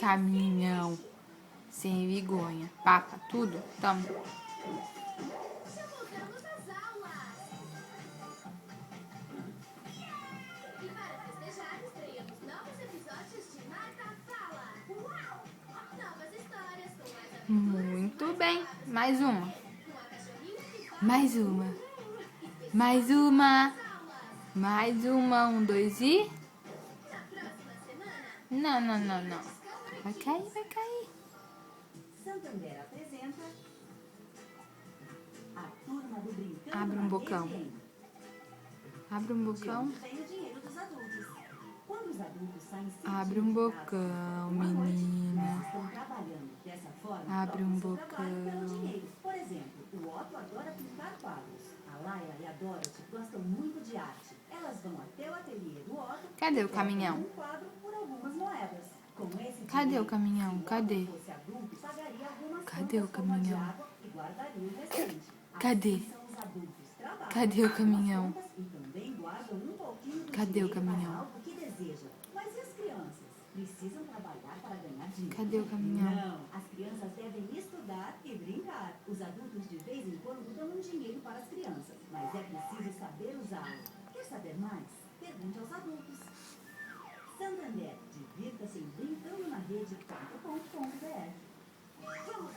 caminhão. Sem vergonha. Papa, tudo? Toma. Muito bem. Mais uma. Mais uma. Mais uma. Mais uma. 1, 2 e... Não. Vai cair. Santander apresenta a turma do Brincando Abre um bocão. Abre um bocão. Vem o dinheiro dos adultos. Quando os adultos saem Abre um bocão, menina. estão trabalhando dessa forma, Abre um trocam seu trabalho pelo bocão. dinheiro. Por exemplo, o Otto adora pintar quadros. A Laila e a Dorothy gostam muito de arte. Elas vão até o ateliê do Otto. Cadê o caminhão? Um quadro por algumas moedas. Com esse Cadê o dinheiro, caminhão? se o Otto Cadê? fosse adulto, pagaria algumas Cadê o contas como a de caminhão? água e guardaria o restante. Cadê? Assim são os adultos. Trabalham, Cadê o pagam as caminhão? contas e também guardam um pouquinho do Cadê o dinheiro caminhão? para algo que desejam. Mas e as crianças? Precisam trabalhar para ganhar dinheiro? Cadê o caminhão? Não, as crianças devem estudar e brincar. Os adultos de vez em quando dão um dinheiro para as crianças, mas é preciso saber usá-lo. Quer saber mais? Pergunte aos adultos. Santander, divirta-se brincando na rede.com.br. Vamos